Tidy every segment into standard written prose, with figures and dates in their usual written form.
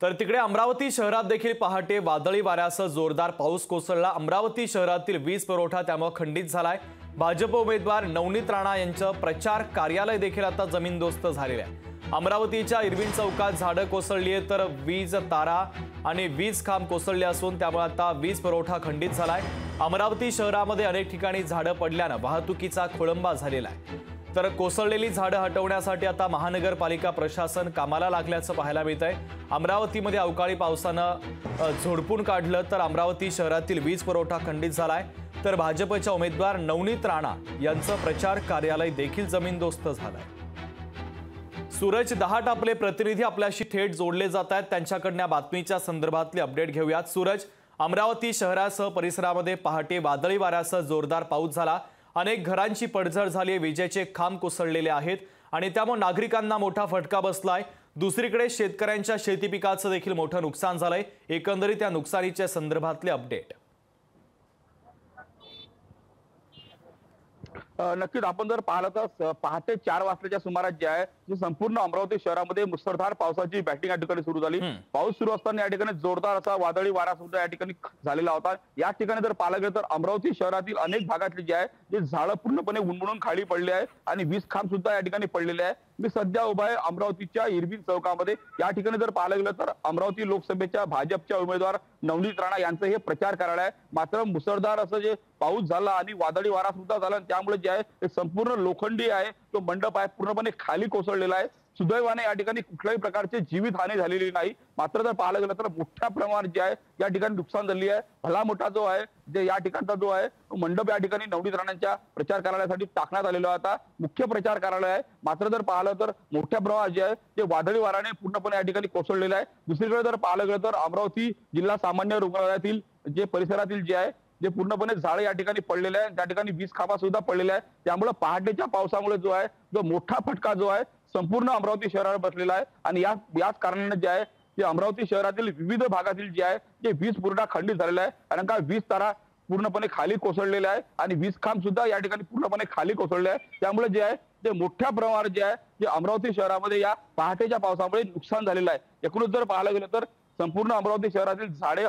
तर तिकडे अमरावती शहरात देखील पहाटे वादळी वाऱ्यासह जोरदार पाऊस कोसळला। अमरावती शहरातील वीज पुरवठा त्यामुळे खंडित झालाय। भाजप उमेदवार नवनीत राणा यांचं प्रचार कार्यालय देखील आता जमीनदोस्त झालेलं आहे। अमरावतीच्या इरविन चौकात झाडं कोसळली आहेत, तर वीज तारा आणि वीज खांब कोसळले असून त्यामुळे आता वीज पुरवठा खंडित झालाय। अमरावती शहरामध्ये अनेक ठिकाणी झाडं पडल्यानं वाहतुकीचा खोळंबा झालेला आहे। तर कोसळलेली झाडं हटवण्यासाठी आता महानगरपालिका प्रशासन कामाला लागल्याचं पाहायला मिळतंय। अमरावतीमध्ये अवकाळी पावसानं झोडपून काढलं, तर अमरावती शहरातील वीज पुरवठा खंडित झालाय। तर भाजपच्या उमेदवार नवनीत राणा यांचं प्रचार कार्यालय देखील जमीनदोस्त झालंय। सूरज दहाट आपले प्रतिनिधी आपल्याशी थेट जोडले जात आहेत, त्यांच्याकडनं बातमीच्या संदर्भातले अपडेट घेऊयात। सूरज, अमरावती शहरासह परिसरामध्ये पहाटे वादळी वाऱ्यासह जोरदार पाऊस झाला। अनेक घरांची पडझड झाली, विजेचे खांब कोसळलेले आहेत आणि त्यामुळे नागरिकांना मोठा फटका बसलाय। दुसरीकडे शेतकऱ्यांच्या शेती पिकाचं देखील मोठं नुकसान झालंय। एकंदरीत त्या नुकसानीच्या संदर्भातले अपडेट। नक्कीच आपण जर पाहिलं तर पहाटे 4 वाजताच्या सुमारास जे आहे जे संपूर्ण अमरावती शहरामध्ये मुसळधार पावसाची बॅटिंग या ठिकाणी सुरू झाली। पाऊस सुरू असताना या ठिकाणी जोरदार असा वादळी वारा सुद्धा या ठिकाणी झालेला होता। या ठिकाणी जर पाहिलं गेलं तर अमरावती शहरातील अनेक भागातले जे आहे जे झाडं पूर्णपणे उन्मळून खाली पडले आहे आणि वीज खांब सुद्धा या ठिकाणी पडलेले आहे। मी सध्या उभा आहे अमरावतीच्या इरविन चौकामध्ये। या ठिकाणी जर पाहिलं गेलं तर अमरावती लोकसभेच्या भाजपच्या उमेदवार नवनीत राणा यांचं हे प्रचार कार्यालय आहे। मात्र मुसळधार असं जे पाऊस झाला आणि वादळी वारा सुद्धा झाला, त्यामुळे जे आहे संपूर्ण लोखंडी आहे तो मंडप आहे पूर्णपणे खाली कोसळलेला आहे। सुदैवाने या ठिकाणी कुठल्याही प्रकारची जीवितहानी झालेली नाही। मात्र जर पाहिलं गेलं तर मोठ्या प्रमाणात जे आहे या ठिकाणी नुकसान झाली आहे। भला मोठा जो आहे जे या ठिकाणचा जो आहे मंडप या ठिकाणी नवनीत राणांच्या प्रचार कार्यालयासाठी टाकण्यात आलेला होता, मुख्य प्रचार कार्यालय आहे। मात्र जर पाहिलं तर मोठ्या प्रमाणात जे आहे ते वादळी वाऱ्याने पूर्णपणे या ठिकाणी कोसळलेलं आहे। दुसरीकडे जर पाहिलं गेलं तर अमरावती जिल्हा सामान्य रुग्णालयातील जे परिसरातील जे आहे जे पूर्णपणे झाडे या ठिकाणी पडलेले आहे, त्या ठिकाणी वीज खांबा सुद्धा पडलेला आहे। त्यामुळे पहाटेच्या पावसामुळे जो आहे जो मोठा फटका जो आहे संपूर्ण अमरावती शहरावर बसलेला आहे आणि याच कारणाने जे आहे ते अमरावती शहरातील विविध भागातील जे आहे जे वीज पुरवठा खंडित झालेला आहे। कारण का वीज तारा पूर्णपणे खाली कोसळलेला आहे आणि वीज खांब सुद्धा या ठिकाणी पूर्णपणे खाली कोसळले आहे। त्यामुळे जे आहे ते मोठ्या प्रमाणात जे आहे जे अमरावती शहरामध्ये या पहाटेच्या पावसामुळे नुकसान झालेलं आहे। एकूणच जर पाहायला गेलं तर संपूर्ण अमरावती शहरातील झाडे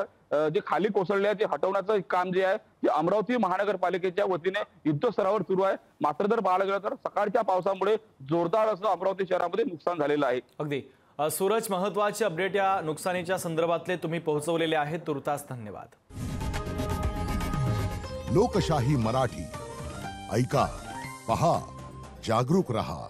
जे खाली कोसळले आहेत ते हटवण्याचं काम जे आहे ते अमरावती महानगरपालिकेच्या वतीने युद्धस्तरावर सुरू आहे। मात्र जर पाहायला गेलं तर सकाळच्या पावसामुळे जोरदार असं अमरावती शहरामध्ये नुकसान झालेलं आहे। अगदी सूरज, महत्त्वाचे अपडेट या नुकसानीच्या संदर्भातले तुम्ही पोहोचवलेले आहेत, तुर्तास धन्यवाद। लोकशाही मराठी ऐका, पहा, जागरूक रहा।